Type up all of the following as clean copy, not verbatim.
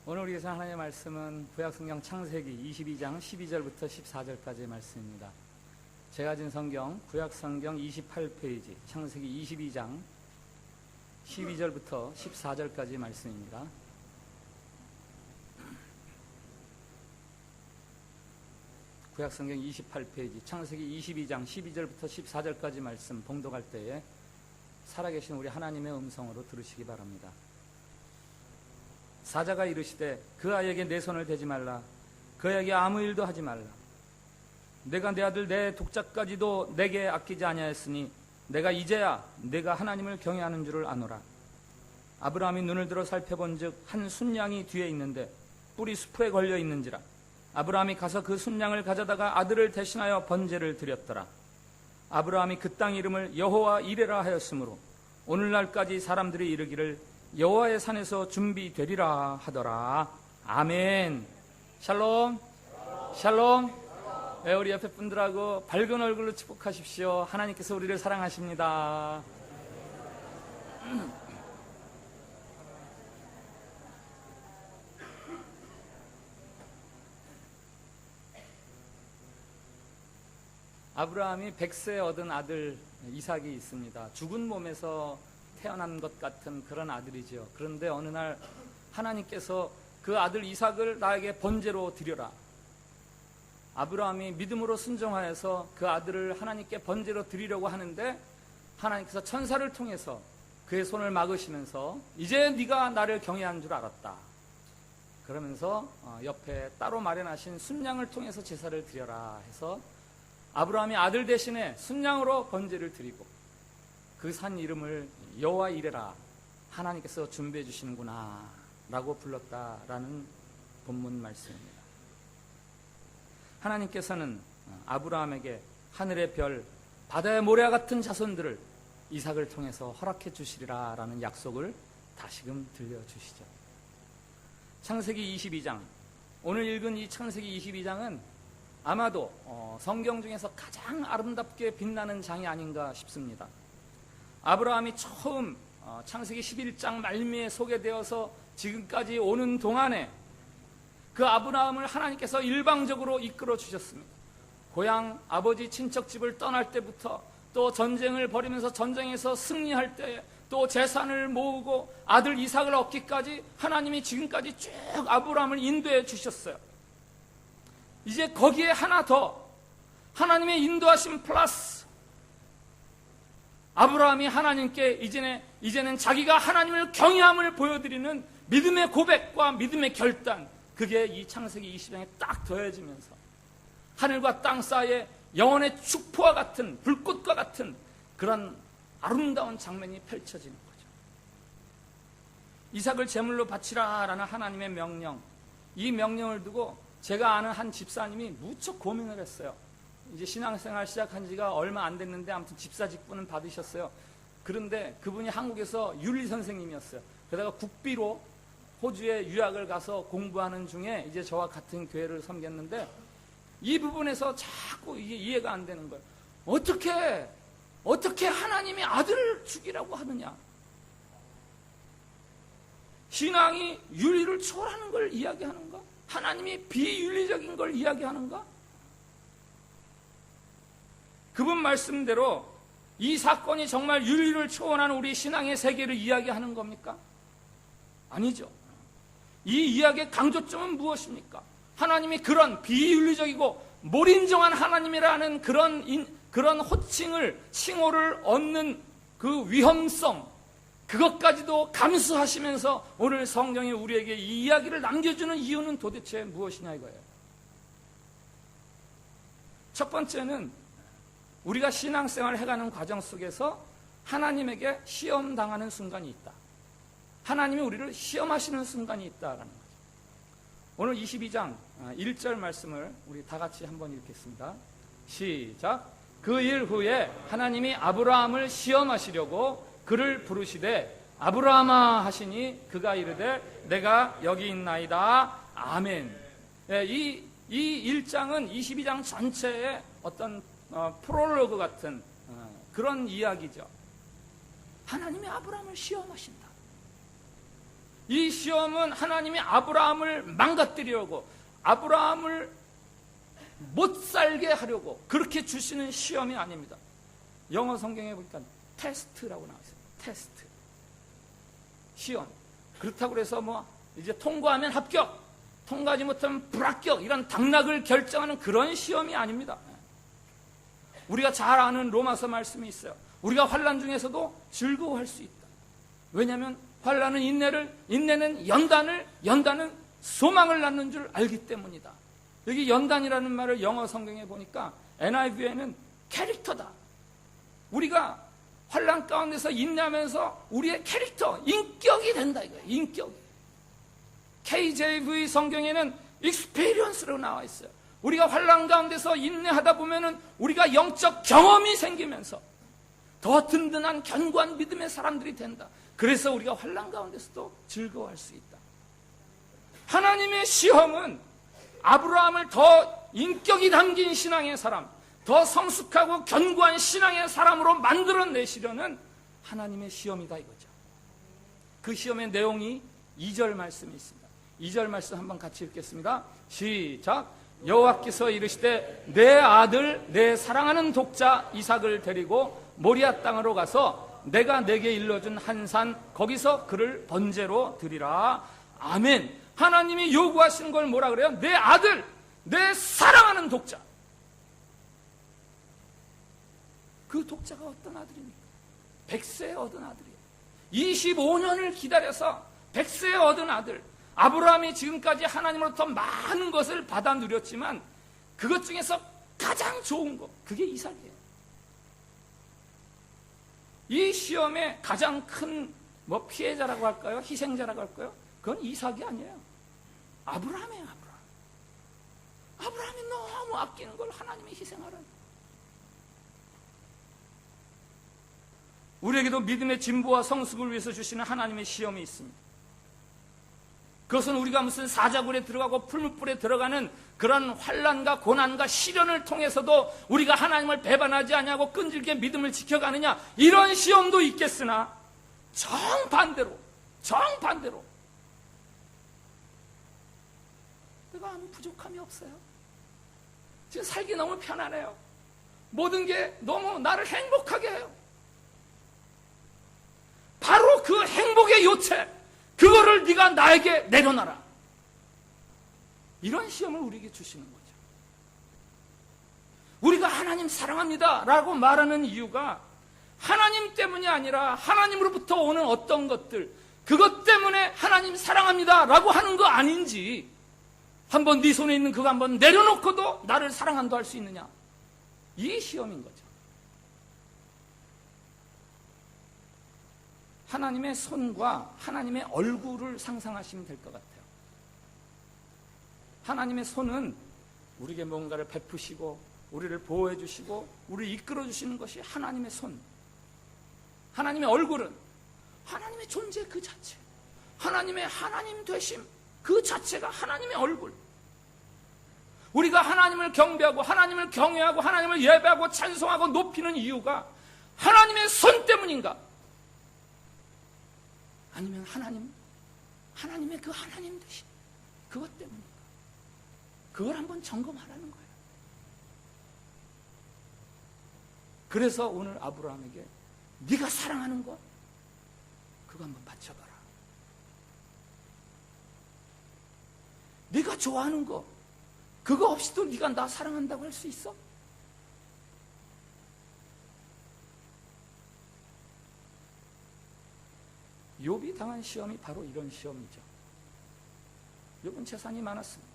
오늘 우리에서 하나님의 말씀은 구약성경 창세기 22장 12절부터 14절까지의 말씀입니다. 제가 가진 성경 구약성경 28페이지 창세기 22장 12절부터 14절까지의 말씀입니다. 구약성경 28페이지 창세기 22장 12절부터 14절까지 말씀 봉독할 때에 살아계신 우리 하나님의 음성으로 들으시기 바랍니다. 사자가 이르시되 그 아이에게 내 손을 대지 말라. 그 아이에게 아무 일도 하지 말라. 내가 내 아들 내 독자까지도 내게 아끼지 아니하였으니 내가 이제야 내가 하나님을 경외하는 줄을 아노라. 아브라함이 눈을 들어 살펴본즉 한 순양이 뒤에 있는데 뿔이 수프에 걸려 있는지라. 아브라함이 가서 그 순양을 가져다가 아들을 대신하여 번제를 드렸더라. 아브라함이 그 땅 이름을 여호와 이레라 하였으므로 오늘날까지 사람들이 이르기를 여호와의 산에서 준비되리라 하더라. 아멘. 샬롬. 샬롬. 우리 옆에 분들하고 밝은 얼굴로 축복하십시오. 하나님께서 우리를 사랑하십니다. 아브라함이 100세에 얻은 아들 이삭이 있습니다. 죽은 몸에서 태어난 것 같은 그런 아들이죠. 그런데 어느 날 하나님께서 그 아들 이삭을 나에게 번제로 드려라. 아브라함이 믿음으로 순종하여서 그 아들을 하나님께 번제로 드리려고 하는데 하나님께서 천사를 통해서 그의 손을 막으시면서 이제 네가 나를 경외한 줄 알았다. 그러면서 옆에 따로 마련하신 순양을 통해서 제사를 드려라 해서 아브라함이 아들 대신에 순양으로 번제를 드리고 그 산 이름을 여호와 이레라, 하나님께서 준비해 주시는구나 라고 불렀다라는 본문 말씀입니다. 하나님께서는 아브라함에게 하늘의 별, 바다의 모래와 같은 자손들을 이삭을 통해서 허락해 주시리라 라는 약속을 다시금 들려주시죠. 창세기 22장, 오늘 읽은 이 창세기 22장은 아마도 성경 중에서 가장 아름답게 빛나는 장이 아닌가 싶습니다. 아브라함이 처음 창세기 11장 말미에 소개되어서 지금까지 오는 동안에 그 아브라함을 하나님께서 일방적으로 이끌어 주셨습니다. 고향 아버지 친척집을 떠날 때부터 또 전쟁을 벌이면서 전쟁에서 승리할 때 또 재산을 모으고 아들 이삭을 얻기까지 하나님이 지금까지 쭉 아브라함을 인도해 주셨어요. 이제 거기에 하나 더 하나님의 인도하심 플러스 아브라함이 하나님께 이제는 자기가 하나님을 경외함을 보여드리는 믿음의 고백과 믿음의 결단, 그게 이 창세기 20장에 딱 더해지면서 하늘과 땅 사이에 영혼의 축포와 같은 불꽃과 같은 그런 아름다운 장면이 펼쳐지는 거죠. 이삭을 제물로 바치라 라는 하나님의 명령, 이 명령을 두고 제가 아는 한 집사님이 무척 고민을 했어요. 이제 신앙생활 시작한 지가 얼마 안 됐는데 아무튼 집사 직분은 받으셨어요. 그런데 그분이 한국에서 윤리 선생님이었어요. 게다가 국비로 호주에 유학을 가서 공부하는 중에 이제 저와 같은 교회를 섬겼는데 이 부분에서 자꾸 이게 이해가 안 되는 거예요. 어떻게 하나님이 아들을 죽이라고 하느냐? 신앙이 윤리를 초월하는 걸 이야기하는가? 하나님이 비윤리적인 걸 이야기하는가? 그분 말씀대로 이 사건이 정말 윤리를 초월하는 우리 신앙의 세계를 이야기하는 겁니까? 아니죠. 이 이야기의 강조점은 무엇입니까? 하나님이 그런 비윤리적이고 몰인정한 하나님이라는 그런 칭호를 얻는 그 위험성, 그것까지도 감수하시면서 오늘 성경이 우리에게 이 이야기를 남겨주는 이유는 도대체 무엇이냐 이거예요. 첫 번째는 우리가 신앙생활을 해가는 과정 속에서 하나님에게 시험당하는 순간이 있다. 하나님이 우리를 시험하시는 순간이 있다라는 거죠. 오늘 22장 1절 말씀을 우리 다 같이 한번 읽겠습니다. 시작. 그 일 후에 하나님이 아브라함을 시험하시려고 그를 부르시되 아브라함아 하시니 그가 이르되 내가 여기 있나이다. 아멘. 이 1장은 22장 전체의 어떤 프롤로그 같은 그런 이야기죠. 하나님이 아브라함을 시험하신다. 이 시험은 하나님이 아브라함을 망가뜨리려고, 아브라함을 못 살게 하려고 그렇게 주시는 시험이 아닙니다. 영어 성경에 보니까 테스트라고 나와 있어요. 테스트. 시험. 그렇다고 해서 뭐 이제 통과하면 합격, 통과하지 못하면 불합격, 이런 당락을 결정하는 그런 시험이 아닙니다. 우리가 잘 아는 로마서 말씀이 있어요. 우리가 환난 중에서도 즐거워할 수 있다. 왜냐하면 환난은 인내를, 인내는 연단을, 연단은 소망을 낳는 줄 알기 때문이다. 여기 연단이라는 말을 영어 성경에 보니까 NIV에는 캐릭터다. 우리가 환난 가운데서 인내하면서 우리의 캐릭터, 인격이 된다 이거예요. 인격이. KJV 성경에는 experience로 나와 있어요. 우리가 환난 가운데서 인내하다 보면은 우리가 영적 경험이 생기면서 더 든든한 견고한 믿음의 사람들이 된다. 그래서 우리가 환난 가운데서도 즐거워할 수 있다. 하나님의 시험은 아브라함을 더 인격이 담긴 신앙의 사람, 더 성숙하고 견고한 신앙의 사람으로 만들어내시려는 하나님의 시험이다 이거죠. 그 시험의 내용이 2절 말씀이 있습니다. 2절 말씀 한번 같이 읽겠습니다. 시작. 여호와께서 이르시되 내 아들 내 사랑하는 독자 이삭을 데리고 모리아 땅으로 가서 내가 내게 일러준 한 산 거기서 그를 번제로 드리라. 아멘. 하나님이 요구하시는 걸 뭐라 그래요? 내 아들, 내 사랑하는 독자. 그 독자가 어떤 아들입니까? 100세에 얻은 아들이에요. 25년을 기다려서 100세에 얻은 아들. 아브라함이 지금까지 하나님으로부터 많은 것을 받아 누렸지만 그것 중에서 가장 좋은 것, 그게 이삭이에요. 이 시험의 가장 큰 피해자라고 할까요? 희생자라고 할까요? 그건 이삭이 아니에요. 아브라함이에요. 아브라함이 너무 아끼는 걸 하나님이 희생하라는. 우리에게도 믿음의 진보와 성숙을 위해서 주시는 하나님의 시험이 있습니다. 그것은 우리가 무슨 사자굴에 들어가고 풀무불에 들어가는 그런 환난과 고난과 시련을 통해서도 우리가 하나님을 배반하지 아니하고 끈질기게 믿음을 지켜가느냐, 이런 시험도 있겠으나 정반대로 내가 아무 부족함이 없어요. 지금 살기 너무 편안해요. 모든 게 너무 나를 행복하게 해요. 바로 그 행복의 요체, 그거를 네가 나에게 내려놔라. 이런 시험을 우리에게 주시는 거죠. 우리가 하나님 사랑합니다 라고 말하는 이유가 하나님 때문이 아니라 하나님으로부터 오는 어떤 것들, 그것 때문에 하나님 사랑합니다 라고 하는 거 아닌지, 한번 네 손에 있는 그거 한번 내려놓고도 나를 사랑한다 할 수 있느냐, 이 시험인 거죠. 하나님의 손과 하나님의 얼굴을 상상하시면 될 것 같아요. 하나님의 손은 우리에게 뭔가를 베푸시고 우리를 보호해 주시고 우리를 이끌어 주시는 것이 하나님의 손. 하나님의 얼굴은 하나님의 존재 그 자체, 하나님의 하나님 되심 그 자체가 하나님의 얼굴. 우리가 하나님을 경배하고 하나님을 경외하고 하나님을 예배하고 찬송하고 높이는 이유가 하나님의 손 때문인가? 아니면 하나님의 그 하나님 되심 그것 때문인가? 그걸 한번 점검하라는 거예요. 그래서 오늘 아브라함에게 네가 사랑하는 것 그거 한번 바쳐봐라. 네가 좋아하는 것 그거 없이도 네가 나 사랑한다고 할 수 있어? 욥이 당한 시험이 바로 이런 시험이죠. 욥은 재산이 많았습니다.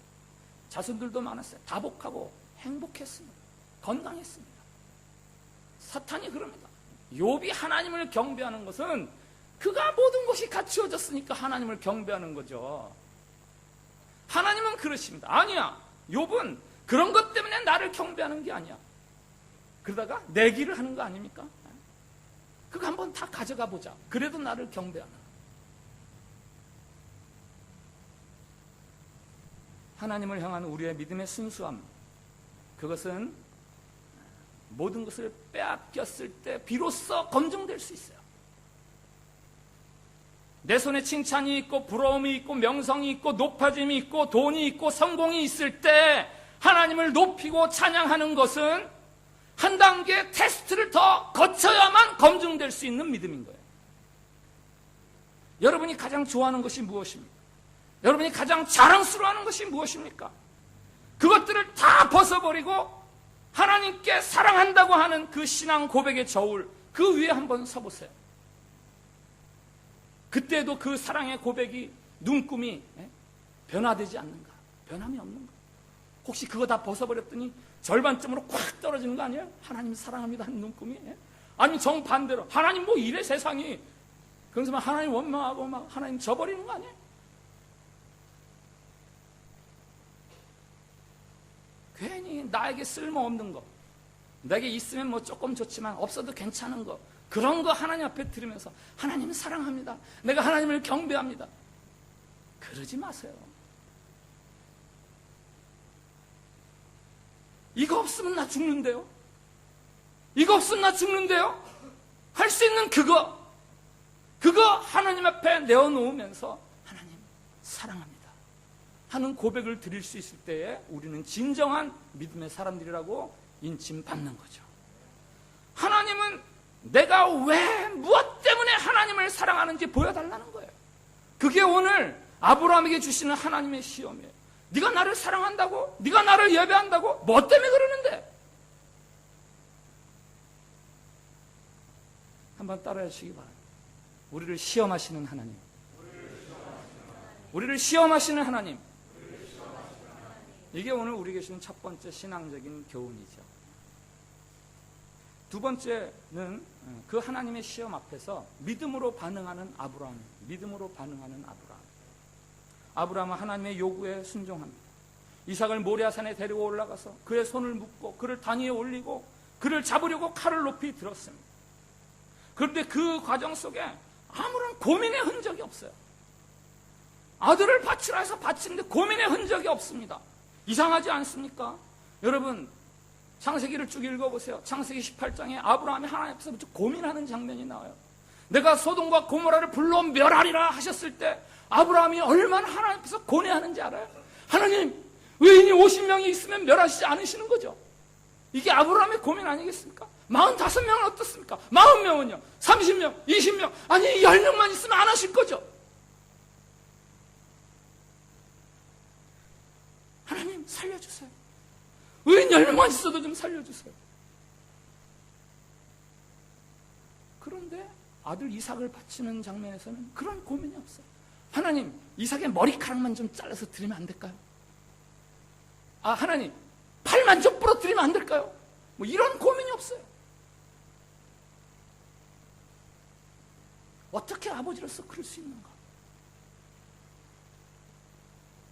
자손들도 많았어요. 다복하고 행복했습니다. 건강했습니다. 사탄이 그럽니다. 욥이 하나님을 경배하는 것은 그가 모든 것이 갖추어졌으니까 하나님을 경배하는 거죠. 하나님은 그러십니다. 아니야. 욥은 그런 것 때문에 나를 경배하는 게 아니야. 그러다가 내기를 하는 거 아닙니까? 그거 한번 다 가져가 보자. 그래도 나를 경배하는. 하나님을 향한 우리의 믿음의 순수함, 그것은 모든 것을 빼앗겼을 때 비로소 검증될 수 있어요. 내 손에 칭찬이 있고 부러움이 있고 명성이 있고 높아짐이 있고 돈이 있고 성공이 있을 때 하나님을 높이고 찬양하는 것은 한 단계 테스트를 더 거쳐야만 검증될 수 있는 믿음인 거예요. 여러분이 가장 좋아하는 것이 무엇입니까? 여러분이 가장 자랑스러워하는 것이 무엇입니까? 그것들을 다 벗어버리고 하나님께 사랑한다고 하는 그 신앙 고백의 저울, 그 위에 한번 서보세요. 그때도 그 사랑의 고백이, 눈금이 변화되지 않는가? 변함이 없는가? 혹시 그거 다 벗어버렸더니 절반쯤으로 콱 떨어지는 거 아니에요? 하나님 사랑합니다 하는 눈금이? 아니면 정반대로 하나님 뭐 이래 세상이, 그러면서 막 하나님 원망하고 막 하나님 져버리는 거 아니에요? 괜히 나에게 쓸모없는 거, 내게 있으면 뭐 조금 좋지만 없어도 괜찮은 거, 그런 거 하나님 앞에 들으면서 하나님 사랑합니다, 내가 하나님을 경배합니다, 그러지 마세요. 이거 없으면 나 죽는데요? 이거 없으면 나 죽는데요? 할 수 있는 그거 하나님 앞에 내어놓으면서 하나님 사랑합니다 하는 고백을 드릴 수 있을 때에 우리는 진정한 믿음의 사람들이라고 인침받는 거죠. 하나님은 내가 왜, 무엇 때문에 하나님을 사랑하는지 보여달라는 거예요. 그게 오늘 아브라함에게 주시는 하나님의 시험이에요. 네가 나를 사랑한다고? 네가 나를 예배한다고? 뭐 때문에 그러는데? 한번 따라해 주시기 바랍니다. 우리를 시험하시는 하나님, 우리를 시험하시는 하나님, 이게 오늘 우리에게 주는 첫 번째 신앙적인 교훈이죠. 두 번째는 그 하나님의 시험 앞에서 믿음으로 반응하는 아브라함, 믿음으로 반응하는 아브라함. 아브라함은 하나님의 요구에 순종합니다. 이삭을 모리아산에 데리고 올라가서 그의 손을 묶고 그를 단 위에 올리고 그를 잡으려고 칼을 높이 들었습니다. 그런데 그 과정 속에 아무런 고민의 흔적이 없어요. 아들을 바치라 해서 바치는데 고민의 흔적이 없습니다. 이상하지 않습니까? 여러분, 창세기를 쭉 읽어보세요. 창세기 18장에 아브라함이 하나님 앞에서 고민하는 장면이 나와요. 내가 소돔과 고모라를 불러 멸하리라 하셨을 때 아브라함이 얼마나 하나님 앞에서 고뇌하는지 알아요? 하나님, 의인이 50명이 있으면 멸하시지 않으시는 거죠. 이게 아브라함의 고민 아니겠습니까? 45명은 어떻습니까? 40명은요? 30명, 20명, 아니 10명만 있으면 안 하실 거죠. 하나님 살려주세요. 의인 10명만 있어도 좀 살려주세요. 그런데 아들 이삭을 바치는 장면에서는 그런 고민이 없어요. 하나님, 이삭의 머리카락만 좀 잘라서 드리면 안 될까요? 아, 하나님, 팔만 좀 부러뜨리면 안 될까요? 뭐 이런 고민이 없어요. 어떻게 아버지로서 그럴 수 있는가?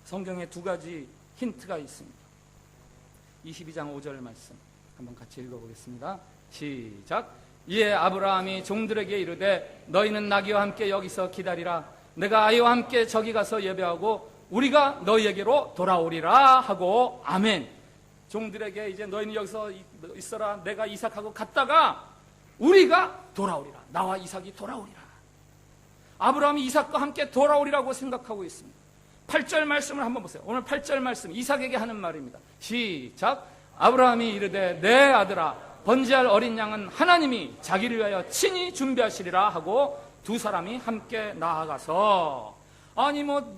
성경에 두 가지 힌트가 있습니다. 22장 5절 말씀 한번 같이 읽어보겠습니다. 시작. 이에 아브라함이 종들에게 이르되 너희는 나귀와 함께 여기서 기다리라. 내가 아이와 함께 저기 가서 예배하고 우리가 너희에게로 돌아오리라 하고 아멘. 종들에게 이제 너희는 여기서 있어라. 내가 이삭하고 갔다가 우리가 돌아오리라. 나와 이삭이 돌아오리라. 아브라함이 이삭과 함께 돌아오리라고 생각하고 있습니다. 8절 말씀을 한번 보세요. 오늘 8절 말씀 이삭에게 하는 말입니다. 시작. 아브라함이 이르되 내 아들아 번제할 어린 양은 하나님이 자기를 위하여 친히 준비하시리라 하고 두 사람이 함께 나아가서 아니 뭐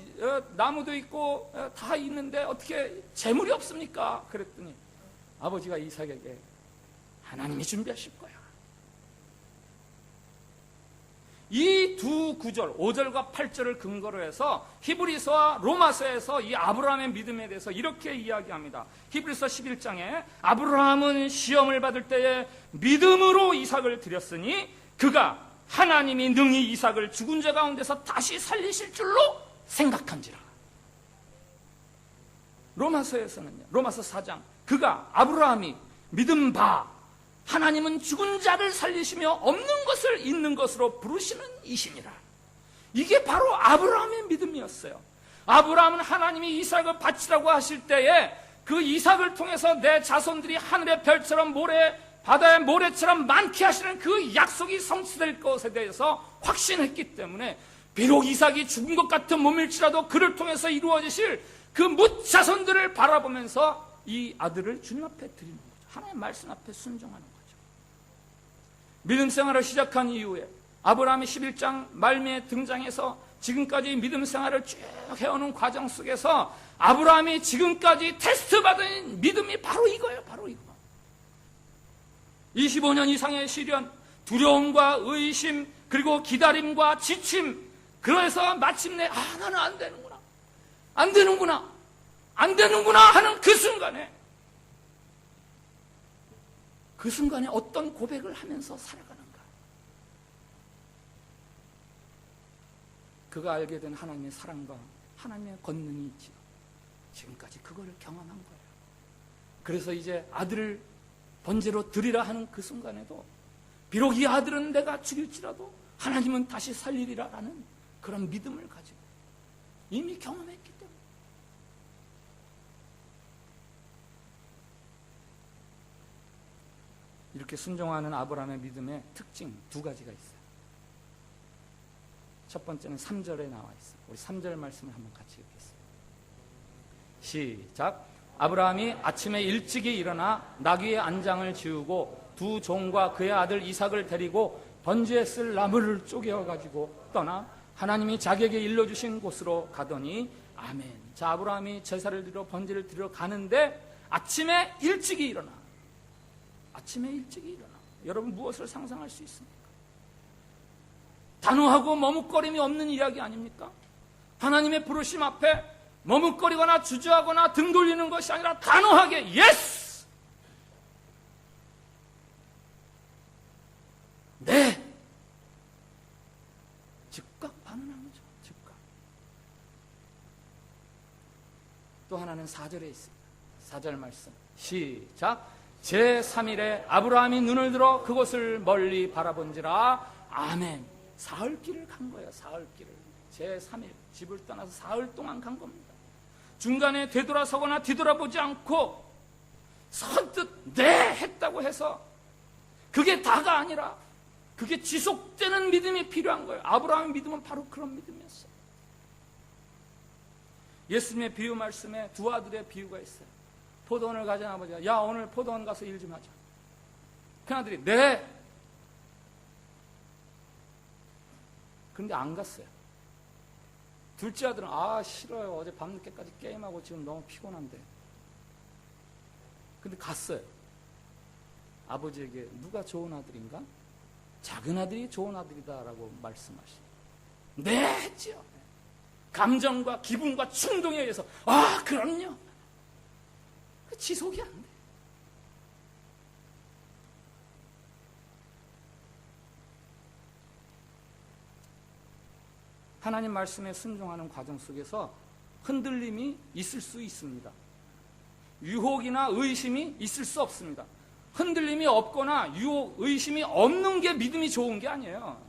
나무도 있고 다 있는데 어떻게 재물이 없습니까? 그랬더니 아버지가 이삭에게 하나님이 준비하실 거야. 이 두 구절 5절과 8절을 근거로 해서 히브리서와 로마서에서 이 아브라함의 믿음에 대해서 이렇게 이야기합니다. 히브리서 11장에 아브라함은 시험을 받을 때에 믿음으로 이삭을 드렸으니 그가 하나님이 능히 이삭을 죽은 자 가운데서 다시 살리실 줄로 생각한지라. 로마서에서는요, 로마서 4장 그가 아브라함이 믿음 바 하나님은 죽은 자를 살리시며 없는 것을 있는 것으로 부르시는 이시니라. 이게 바로 아브라함의 믿음이었어요. 아브라함은 하나님이 이삭을 바치라고 하실 때에 그 이삭을 통해서 내 자손들이 하늘의 별처럼 바다의 모래처럼 많게 하시는 그 약속이 성취될 것에 대해서 확신했기 때문에 비록 이삭이 죽은 것 같은 몸일지라도 그를 통해서 이루어지실 그 뭇자손들을 바라보면서 이 아들을 주님 앞에 드리는 거죠. 하나님의 말씀 앞에 순종하는 거죠. 믿음 생활을 시작한 이후에 아브라함이 11장 말미에 등장해서 지금까지 믿음 생활을 쭉 해오는 과정 속에서 아브라함이 지금까지 테스트받은 믿음이 바로 이거예요. 바로 이거. 25년 이상의 시련, 두려움과 의심, 그리고 기다림과 지침, 그래서 마침내 나는 안 되는구나, 안 되는구나, 안 되는구나 하는 그 순간에 어떤 고백을 하면서 살아가는가. 그가 알게 된 하나님의 사랑과 하나님의 권능이 있지요. 지금까지 그거를 경험한 거예요. 그래서 이제 아들을 번제로 드리라 하는 그 순간에도 비록 이 아들은 내가 죽일지라도 하나님은 다시 살리리라 라는 그런 믿음을 가지고 이미 경험했기 때문에. 이렇게 순종하는 아브라함의 믿음의 특징 두 가지가 있어요. 첫 번째는 3절에 나와 있어요. 우리 3절 말씀을 한번 같이 읽겠습니다. 시작. 아브라함이 아침에 일찍이 일어나 나귀의 안장을 지우고 두 종과 그의 아들 이삭을 데리고 번제에 쓸 나무를 쪼개어가지고 떠나 하나님이 자기에게 일러주신 곳으로 가더니 아멘. 자, 아브라함이 제사를 드리러 번제를 드리러 가는데 아침에 일찍이 일어나. 아침에 일찍이 일어나. 여러분 무엇을 상상할 수 있습니까? 단호하고 머뭇거림이 없는 이야기 아닙니까? 하나님의 부르심 앞에 머뭇거리거나 주저하거나 등 돌리는 것이 아니라 단호하게 예스! 네! 즉각 반응한 거죠. 즉각. 또 하나는 4절에 있습니다. 4절 말씀 시작. 제3일에 아브라함이 눈을 들어 그곳을 멀리 바라본지라 아멘. 사흘길을 간 거예요. 사흘길을. 제3일 집을 떠나서 사흘 동안 간 겁니다. 중간에 되돌아서거나 뒤돌아보지 않고 선뜻 네 했다고 해서 그게 다가 아니라 그게 지속되는 믿음이 필요한 거예요. 아브라함의 믿음은 바로 그런 믿음이었어요. 예수님의 비유 말씀에 두 아들의 비유가 있어요. 포도원을 가자 아버지가 야 오늘 포도원 가서 일 좀 하자. 그 아들이 네. 그런데 안 갔어요. 둘째 아들은 싫어요. 어제 밤늦게까지 게임하고 지금 너무 피곤한데. 근데 갔어요. 아버지에게 누가 좋은 아들인가? 작은 아들이 좋은 아들이다라고 말씀하시죠. 네 했지요. 감정과 기분과 충동에 의해서 그럼요. 지속이 안 돼. 하나님 말씀에 순종하는 과정 속에서 흔들림이 있을 수 있습니다. 유혹이나 의심이 있을 수 없습니다. 흔들림이 없거나 유혹, 의심이 없는 게 믿음이 좋은 게 아니에요.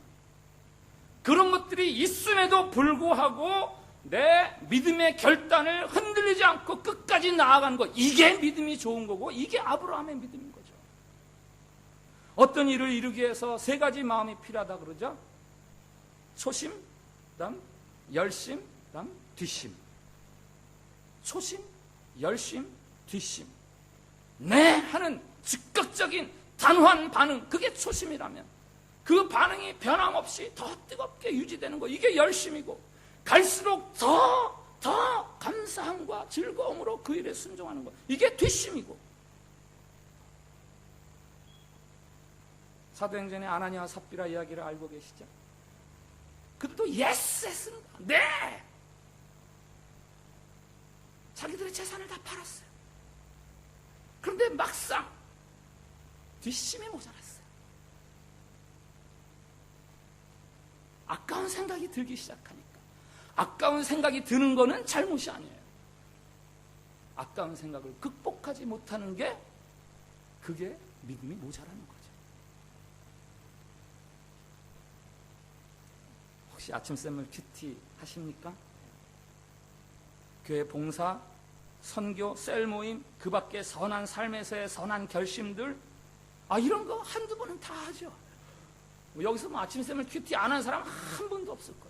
그런 것들이 있음에도 불구하고 내 믿음의 결단을 흔들리지 않고 끝까지 나아가는 것, 이게 믿음이 좋은 거고 이게 아브라함의 믿음인 거죠. 어떤 일을 이루기 위해서 세 가지 마음이 필요하다 그러죠. 초심, 그다음 열심, 그다음 뒷심. 초심, 열심, 뒷심. 네 하는 즉각적인 단호한 반응, 그게 초심이라면 그 반응이 변함없이 더 뜨겁게 유지되는 거, 이게 열심이고 갈수록 더 감사함과 즐거움으로 그 일에 순종하는 것, 이게 뒷심이고. 사도행전의 아나니아와 삽비라 이야기를 알고 계시죠? 그것도 예스 했습니다. 네! 자기들의 재산을 다 팔았어요. 그런데 막상 뒷심이 모자랐어요. 아까운 생각이 들기 시작하니까. 아까운 생각이 드는 거는 잘못이 아니에요. 아까운 생각을 극복하지 못하는 게, 그게 믿음이 모자라는 거죠. 혹시 아침샘을 큐티 하십니까? 교회 봉사, 선교, 셀 모임, 그 밖에 선한 삶에서의 선한 결심들, 이런 거 한두 번은 다 하죠. 여기서 아침샘을 큐티 안 한 사람 한 분도 없을 거예요.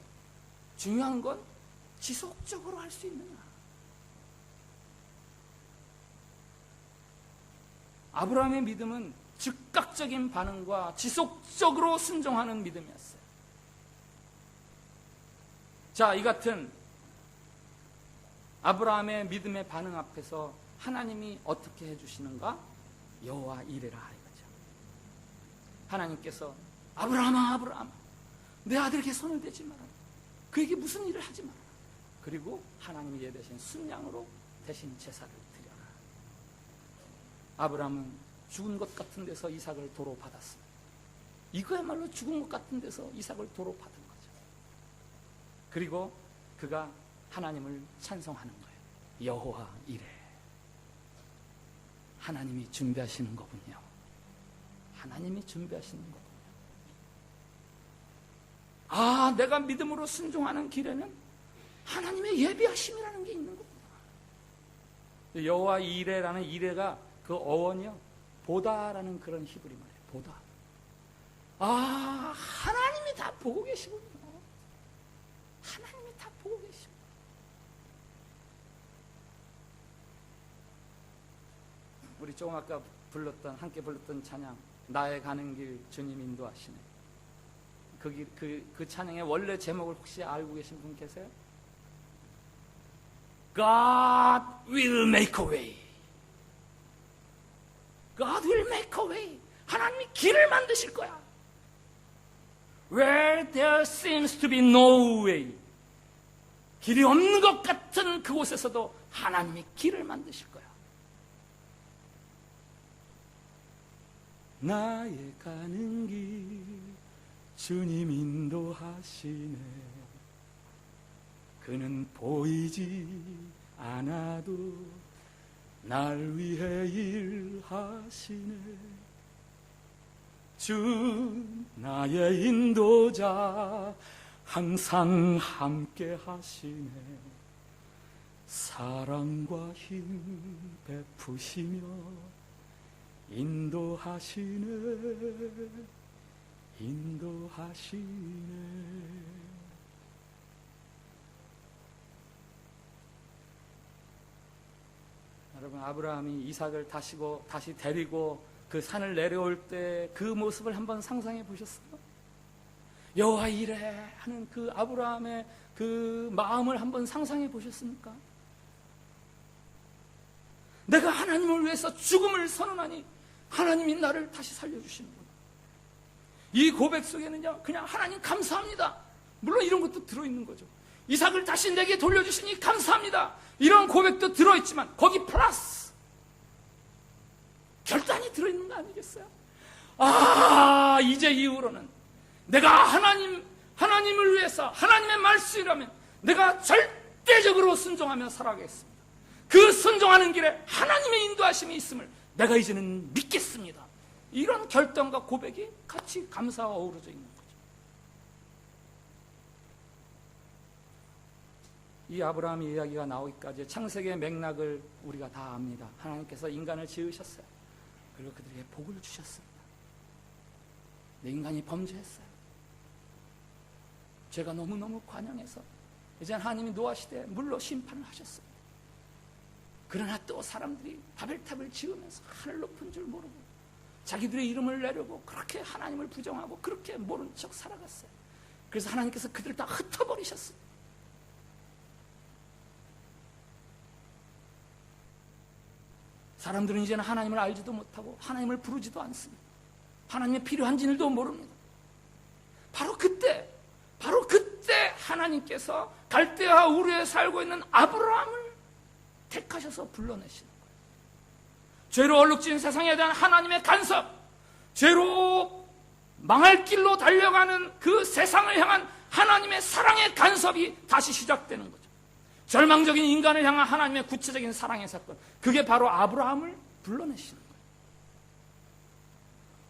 중요한 건 지속적으로 할 수 있느냐. 아브라함의 믿음은 즉각적인 반응과 지속적으로 순종하는 믿음이었어요. 자, 이 같은 아브라함의 믿음의 반응 앞에서 하나님이 어떻게 해주시는가? 여호와 이레라 이거죠. 하나님께서 아브라함아, 아브라함아, 내 아들에게 손을 대지 마라. 그에게 무슨 일을 하지 마라. 그리고 하나님이 얘 대신 순양으로 대신 제사를 드려라. 아브라함은 죽은 것 같은 데서 이삭을 도로 받았습니다. 이거야말로 죽은 것 같은 데서 이삭을 도로 받은 거죠. 그리고 그가 하나님을 찬송하는 거예요. 여호와 이레. 하나님이 준비하시는 거군요. 하나님이 준비하시는 거군요. 아, 내가 믿음으로 순종하는 길에는 하나님의 예비하심이라는 게 있는 거구나. 여호와 이레라는 이레가 그 어원이요, 보다라는 그런 히브리 말이에요. 보다. 아, 하나님이 다 보고 계시군요. 하나님이 다 보고 계시고. 우리 조금 아까 함께 불렀던 찬양, 나의 가는 길 주님 인도하시네. 그 찬양의 원래 제목을 혹시 알고 계신 분 계세요? God will make a way. God will make a way. 하나님이 길을 만드실 거야. Where there seems to be no way. 길이 없는 것 같은 그곳에서도 하나님이 길을 만드실 거야. 나의 가는 길 주님 인도하시네. 그는 보이지 않아도 날 위해 일하시네. 주 나의 인도자 항상 함께 하시네. 사랑과 힘 베푸시며 인도하시네. 여러분, 아브라함이 이삭을 다시 데리고 그 산을 내려올 때 그 모습을 한번 상상해 보셨어요? 여호와 이레 하는 그 아브라함의 그 마음을 한번 상상해 보셨습니까? 내가 하나님을 위해서 죽음을 선언하니 하나님이 나를 다시 살려주시는구나. 이 고백 속에는요, 그냥 하나님 감사합니다, 물론 이런 것도 들어있는 거죠. 이삭을 다시 내게 돌려주시니 감사합니다, 이런 고백도 들어있지만 거기 플러스 결단이 들어있는 거 아니겠어요? 아, 이제 이후로는 내가 하나님을 위해서 하나님의 말씀이라면 내가 절대적으로 순종하며 살아가겠습니다. 그 순종하는 길에 하나님의 인도하심이 있음을 내가 이제는 믿겠습니다. 이런 결단과 고백이 같이 감사와 어우러져 있는 거죠. 이 아브라함의 이야기가 나오기까지 창세기의 맥락을 우리가 다 압니다. 하나님께서 인간을 지으셨어요. 그리고 그들에게 복을 주셨습니다. 근데 인간이 범죄했어요. 죄가 너무너무 관영해서 이제 하나님이 노하시되 물로 심판을 하셨습니다. 그러나 또 사람들이 바벨탑을 지으면서 하늘 높은 줄 모르고 자기들의 이름을 내려고 그렇게 하나님을 부정하고 그렇게 모른 척 살아갔어요. 그래서 하나님께서 그들을 다 흩어버리셨어요. 사람들은 이제는 하나님을 알지도 못하고 하나님을 부르지도 않습니다. 하나님의 필요한 줄도 모릅니다. 바로 그때 하나님께서 갈대아 우르에 살고 있는 아브라함을 택하셔서 불러내시는 거예요. 죄로 얼룩진 세상에 대한 하나님의 간섭, 죄로 망할 길로 달려가는 그 세상을 향한 하나님의 사랑의 간섭이 다시 시작되는 거죠. 절망적인 인간을 향한 하나님의 구체적인 사랑의 사건, 그게 바로 아브라함을 불러내시는 거예요.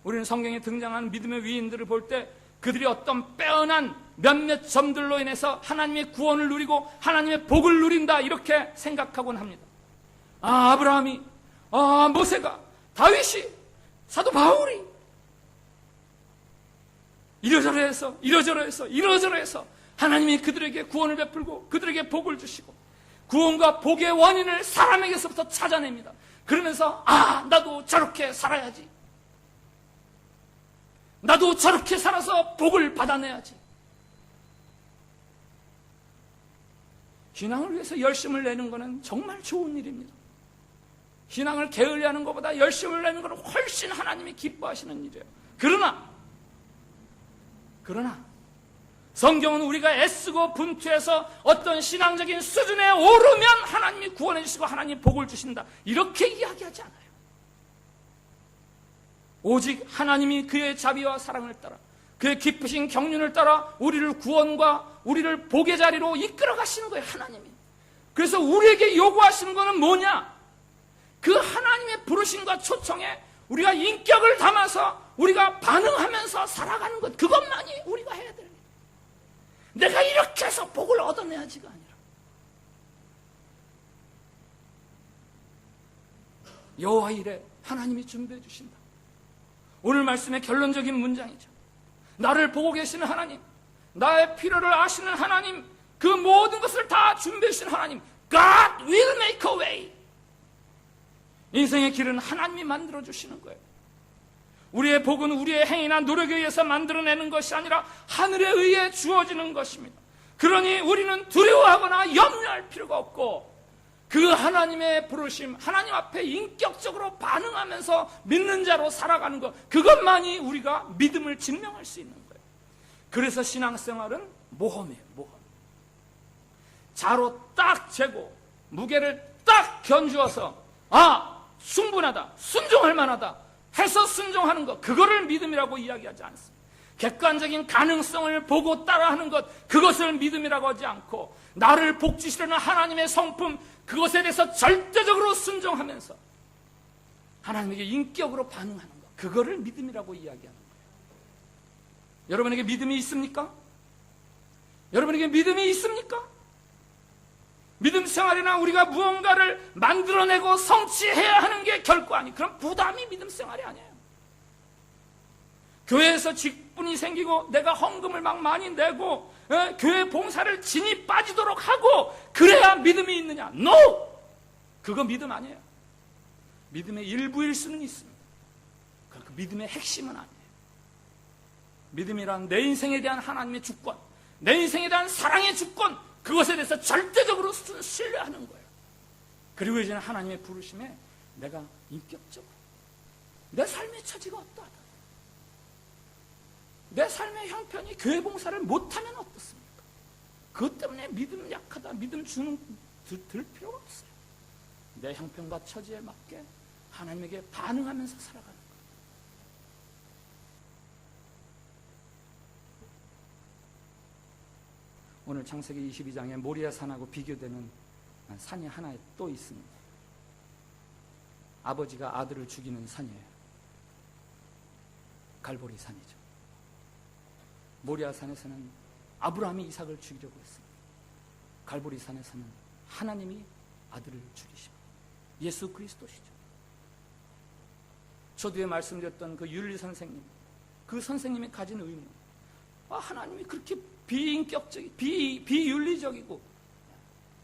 우리는 성경에 등장하는 믿음의 위인들을 볼 때 그들이 어떤 빼어난 몇몇 점들로 인해서 하나님의 구원을 누리고 하나님의 복을 누린다, 이렇게 생각하곤 합니다. 아, 아브라함이, 모세가, 다윗이, 사도 바울이 이러저러해서 하나님이 그들에게 구원을 베풀고 그들에게 복을 주시고 구원과 복의 원인을 사람에게서부터 찾아냅니다. 그러면서 나도 저렇게 살아야지. 나도 저렇게 살아서 복을 받아내야지. 신앙을 위해서 열심을 내는 것은 정말 좋은 일입니다. 신앙을 게을리하는 것보다 열심을 내는 것은 훨씬 하나님이 기뻐하시는 일이에요. 그러나 성경은 우리가 애쓰고 분투해서 어떤 신앙적인 수준에 오르면 하나님이 구원해 주시고 하나님이 복을 주신다, 이렇게 이야기하지 않아요. 오직 하나님이 그의 자비와 사랑을 따라 그의 깊으신 경륜을 따라 우리를 구원과 우리를 복의 자리로 이끌어 가시는 거예요. 하나님이. 그래서 우리에게 요구하시는 것은 뭐냐? 그 하나님의 부르심과 초청에 우리가 인격을 담아서 우리가 반응하면서 살아가는 것, 그것만이 우리가 해야 돼요. 내가 이렇게 해서 복을 얻어내야지가 아니라 여호와 이래 하나님이 준비해 주신다. 오늘 말씀의 결론적인 문장이죠. 나를 보고 계시는 하나님, 나의 필요를 아시는 하나님, 그 모든 것을 다 준비해 주신 하나님, God will make a way. 인생의 길은 하나님이 만들어 주시는 거예요. 우리의 복은 우리의 행위나 노력에 의해서 만들어내는 것이 아니라 하늘에 의해 주어지는 것입니다. 그러니 우리는 두려워하거나 염려할 필요가 없고 그 하나님의 부르심, 하나님 앞에 인격적으로 반응하면서 믿는 자로 살아가는 것, 그것만이 우리가 믿음을 증명할 수 있는 거예요. 그래서 신앙생활은 모험이에요. 모험. 자로 딱 재고 무게를 딱 견주어서 충분하다, 순종할 만하다 해서 순종하는 것, 그거를 믿음이라고 이야기하지 않습니다. 객관적인 가능성을 보고 따라하는 것, 그것을 믿음이라고 하지 않고 나를 복주시려는 하나님의 성품, 그것에 대해서 절대적으로 순종하면서 하나님에게 인격으로 반응하는 것, 그거를 믿음이라고 이야기하는 거예요. 여러분에게 믿음이 있습니까? 여러분에게 믿음이 있습니까? 믿음 생활이나 우리가 무언가를 만들어내고 성취해야 하는 게 결코 아니, 그럼 부담이 믿음 생활이 아니에요. 교회에서 직분이 생기고 내가 헌금을 막 많이 내고 교회 봉사를 진이 빠지도록 하고 그래야 믿음이 있느냐? No! 그거 믿음 아니에요. 믿음의 일부일 수는 있습니다. 그 믿음의 핵심은 아니에요. 믿음이란 내 인생에 대한 하나님의 주권, 내 인생에 대한 사랑의 주권, 그것에 대해서 절대적으로 신뢰하는 거예요. 그리고 이제는 하나님의 부르심에 내가 인격적으로 내 삶의 처지가 어떠하다, 내 삶의 형편이 교회 봉사를 못하면 어떻습니까? 그것 때문에 믿음 약하다, 믿음 주는 들 필요가 없어요. 내 형편과 처지에 맞게 하나님에게 반응하면서 살아가는 거예요. 오늘 창세기 22장에 모리아 산하고 비교되는 산이 하나 또 있습니다. 아버지가 아들을 죽이는 산이에요. 갈보리 산이죠. 모리아 산에서는 아브라함이 이삭을 죽이려고 했습니다. 갈보리 산에서는 하나님이 아들을 죽이십니다. 예수 그리스도시죠. 초두에 말씀드렸던 그 윤리 선생님, 그 선생님이 가진 의문, 하나님이 그렇게 비인격적이, 비윤리적이고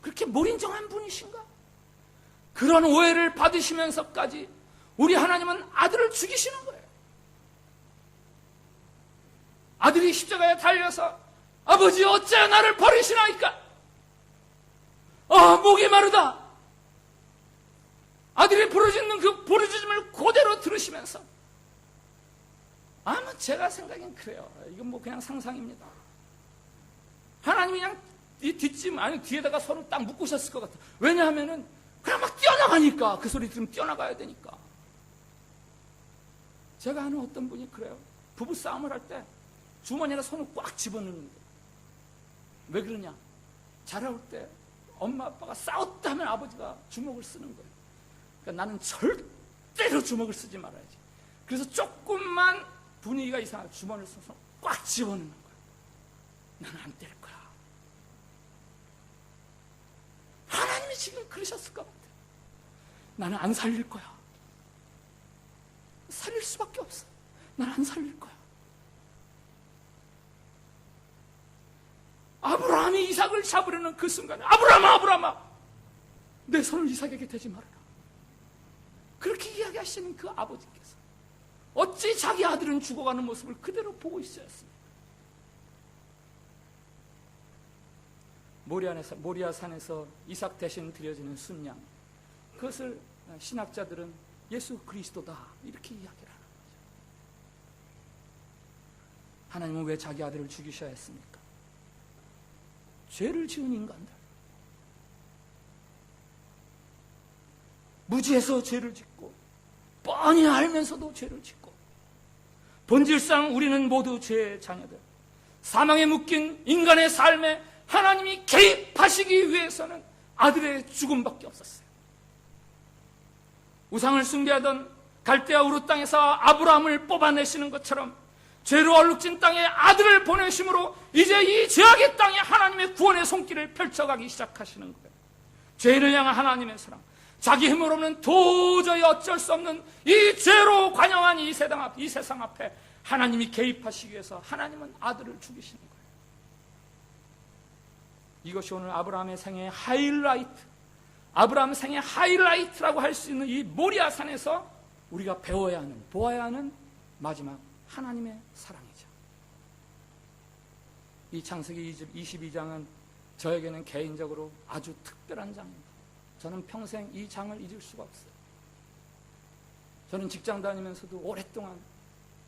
그렇게 몰인정한 분이신가? 그런 오해를 받으시면서까지 우리 하나님은 아들을 죽이시는 거예요. 아들이 십자가에 달려서 아버지 어째 나를 버리시나이까? 목이 마르다. 아들이 부르짖는 그 부르짖음을 그대로 들으시면서 아마 제가 생각엔 그래요. 이건 뭐 그냥 상상입니다. 하나님이 그냥 이 뒷짐, 아니 뒤에다가 손을 딱 묶으셨을 것 같아요. 왜냐하면은 그냥 막 뛰어나가니까, 그 소리 들으면 뛰어나가야 되니까. 제가 아는 어떤 분이 그래요. 부부 싸움을 할 때 주머니에다 손을 꽉 집어넣는데, 왜 그러냐? 자라올 때 엄마 아빠가 싸웠다 하면 아버지가 주먹을 쓰는 거예요. 그러니까 나는 절대로 주먹을 쓰지 말아야지. 그래서 조금만 분위기가 이상하면 주머니를 써서 꽉 집어넣는 거예요. 나는 안 때릴 거야. 하나님이 지금 그러셨을 것 같아. 나는 안 살릴 거야. 살릴 수밖에 없어. 나는 안 살릴 거야. 이삭을 잡으려는 그 순간에 아브라함아, 아브라함아, 내 손을 이삭에게 대지 말아라. 그렇게 이야기하시는 그 아버지께서 어찌 자기 아들은 죽어가는 모습을 그대로 보고 있어야 했습니까? 모리아 산에서 이삭 대신 드려지는 순양, 그것을 신학자들은 예수 그리스도다 이렇게 이야기를 하는 거죠. 하나님은 왜 자기 아들을 죽이셔야 했습니까? 죄를 지은 인간들, 무지해서 죄를 짓고 뻔히 알면서도 죄를 짓고, 본질상 우리는 모두 죄의 자녀들, 사망에 묶인 인간의 삶에 하나님이 개입하시기 위해서는 아들의 죽음밖에 없었어요. 우상을 숭배하던 갈대아 우르 땅에서 아브라함을 뽑아내시는 것처럼 죄로 얼룩진 땅에 아들을 보내심으로 이제 이 죄악의 땅에 하나님의 구원의 손길을 펼쳐가기 시작하시는 거예요. 죄를 향한 하나님의 사랑, 자기 힘으로는 도저히 어쩔 수 없는 이 죄로 관영한 이 세상 앞에 하나님이 개입하시기 위해서 하나님은 아들을 죽이시는 거예요. 이것이 오늘 아브라함의 생애의 하이라이트, 아브라함 생애 하이라이트라고 할 수 있는 이 모리아 산에서 우리가 배워야 하는, 보아야 하는 마지막 하나님의 사랑이죠. 이 창세기 22장은 저에게는 개인적으로 아주 특별한 장입니다. 저는 평생 이 장을 잊을 수가 없어요. 저는 직장 다니면서도 오랫동안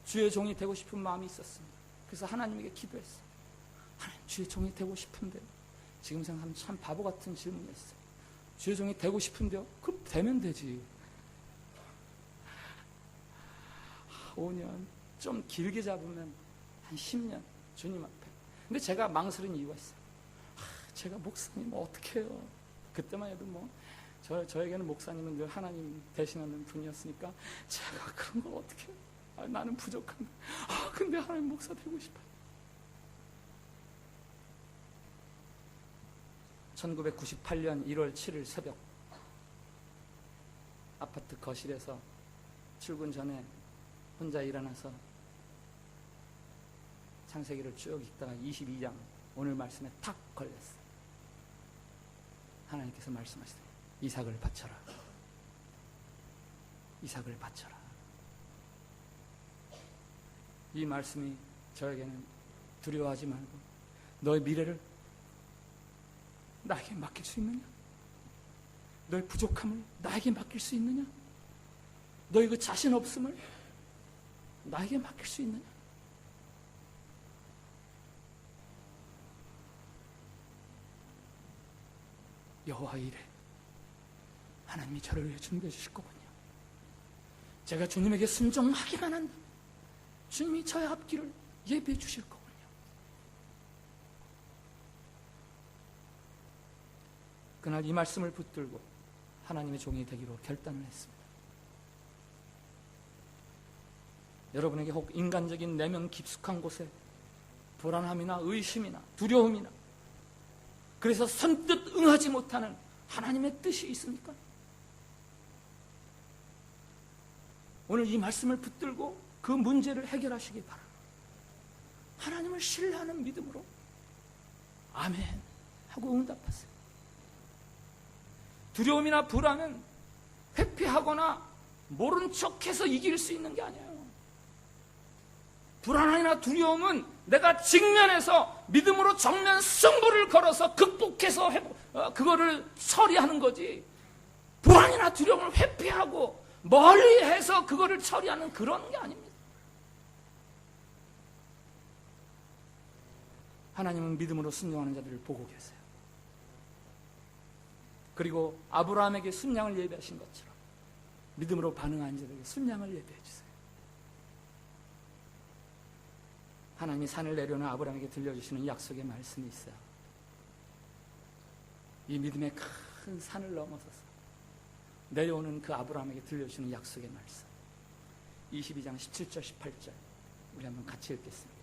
주의 종이 되고 싶은 마음이 있었습니다. 그래서 하나님에게 기도했어요. 하나님, 주의 종이 되고 싶은데, 지금 생각하면 참 바보 같은 질문이었어요. 주의 종이 되고 싶은데요? 그럼 되면 되지. 5년, 좀 길게 잡으면 한 10년 주님 앞에. 근데 제가 망설인 이유가 있어요. 제가 목사님 어떻게 해요? 그때만 해도 저에게는 목사님은 늘 하나님 대신하는 분이었으니까 제가 그런 걸 어떻게 해요? 나는 부족한데. 근데 하나님 목사 되고 싶어요. 1998년 1월 7일 새벽, 아파트 거실에서 출근 전에 혼자 일어나서 창세기를 쭉 읽다가 22장 오늘 말씀에 탁 걸렸어요. 하나님께서 말씀하시더니 이삭을 바쳐라. 이삭을 바쳐라. 이 말씀이 저에게는 두려워하지 말고 너의 미래를 나에게 맡길 수 있느냐? 너의 부족함을 나에게 맡길 수 있느냐? 너의 그 자신 없음을 나에게 맡길 수 있느냐? 여호와 이래, 하나님이 저를 위해 준비해 주실 거군요. 제가 주님에게 순종하기만 한다면 주님이 저의 앞길을 예비해 주실 거군요. 그날 이 말씀을 붙들고 하나님의 종이 되기로 결단을 했습니다. 여러분에게 혹 인간적인 내면 깊숙한 곳에 불안함이나 의심이나 두려움이나, 그래서 선뜻 응하지 못하는 하나님의 뜻이 있습니까? 오늘 이 말씀을 붙들고 그 문제를 해결하시기 바랍니다. 하나님을 신뢰하는 믿음으로 아멘 하고 응답하세요. 두려움이나 불안은 회피하거나 모른 척해서 이길 수 있는 게 아니에요. 불안이나 두려움은 내가 직면해서 믿음으로 정면 승부를 걸어서 극복해서 그거를 처리하는 거지, 불안이나 두려움을 회피하고 멀리해서 그거를 처리하는 그런 게 아닙니다. 하나님은 믿음으로 순종하는 자들을 보고 계세요. 그리고 아브라함에게 순양을 예배하신 것처럼 믿음으로 반응한 자들에게 순양을 예배해 주세요. 하나님이 산을 내려오는 아브라함에게 들려주시는 약속의 말씀이 있어요. 이 믿음의 큰 산을 넘어서서 내려오는 그 아브라함에게 들려주시는 약속의 말씀, 22장 17절 18절 우리 한번 같이 읽겠습니다.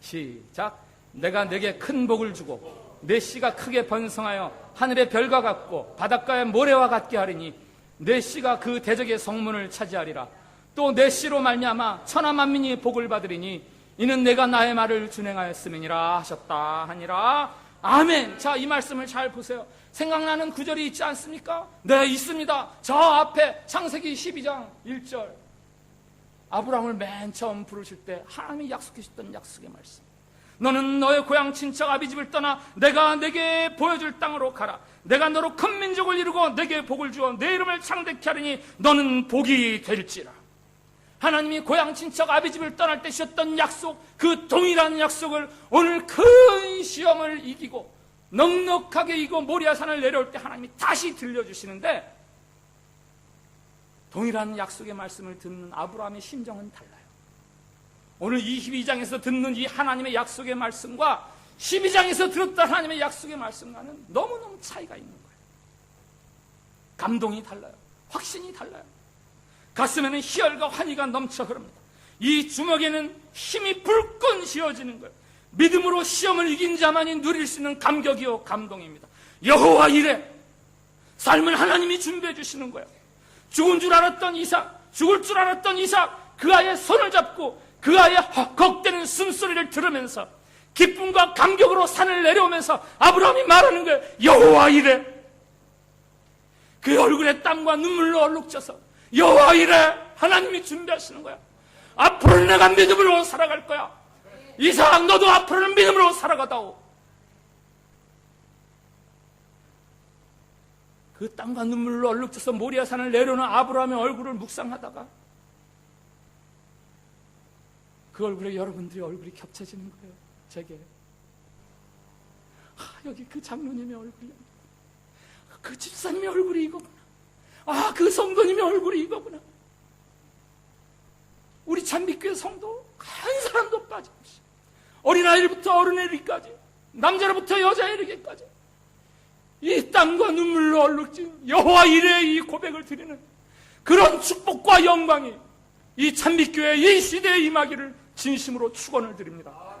시작. 내가 내게 큰 복을 주고 내 씨가 크게 번성하여 하늘의 별과 같고 바닷가의 모래와 같게 하리니 내 씨가 그 대적의 성문을 차지하리라. 또 내 씨로 말미암아 천하 만민이 복을 받으리니 이는 내가 나의 말을 준행하였음이니라 하셨다 하니라. 아멘. 자, 이 말씀을 잘 보세요. 생각나는 구절이 있지 않습니까? 네, 있습니다. 저 앞에 창세기 12장 1절. 아브라함을 맨 처음 부르실 때 하나님이 약속해 주셨던 약속의 말씀. 너는 너의 고향 친척 아비집을 떠나 내가 내게 보여줄 땅으로 가라. 내가 너로 큰 민족을 이루고 내게 복을 주어 내 이름을 창대케 하리니 너는 복이 될지라. 하나님이 고향 친척 아비집을 떠날 때 주셨던 약속, 그 동일한 약속을 오늘 큰 시험을 이기고 넉넉하게 이기고 모리아산을 내려올 때 하나님이 다시 들려주시는데, 동일한 약속의 말씀을 듣는 아브라함의 심정은 달라요. 오늘 22장에서 듣는 이 하나님의 약속의 말씀과 12장에서 들었던 하나님의 약속의 말씀과는 너무너무 차이가 있는 거예요. 감동이 달라요. 확신이 달라요. 가슴에는 희열과 환희가 넘쳐 흐릅니다. 이 주먹에는 힘이 불끈 쥐어지는 거예요. 믿음으로 시험을 이긴 자만이 누릴 수 있는 감격이요 감동입니다. 여호와 이래. 삶을 하나님이 준비해 주시는 거예요. 죽은 줄 알았던 이삭, 죽을 줄 알았던 이삭, 그 아이의 손을 잡고 그 아이의 헉헉대는 숨소리를 들으면서 기쁨과 감격으로 산을 내려오면서 아브라함이 말하는 거예요. 여호와 이래. 그 얼굴에 땀과 눈물로 얼룩져서 여호와 이래. 하나님이 준비하시는 거야. 앞으로는 내가 믿음으로 살아갈 거야. 이삭, 너도 앞으로는 믿음으로 살아가다오. 그 땀과 눈물로 얼룩져서 모리아산을 내려오는 아브라함의 얼굴을 묵상하다가 그 얼굴에 여러분들의 얼굴이 겹쳐지는 거예요. 제게. 여기 그 장로님의 얼굴이야. 그 집사님의 얼굴이 이거구나. 그 성도님의 얼굴이 이거구나. 우리 찬빛교회 성도 한 사람도 빠짐없이 어린아이부터 어른애리까지 남자로부터 여자애에게까지 이 땀과 눈물로 얼룩진 여호와 이레의 이 고백을 드리는 그런 축복과 영광이 이 찬빛교회 이 시대에 임하기를 진심으로 축원을 드립니다.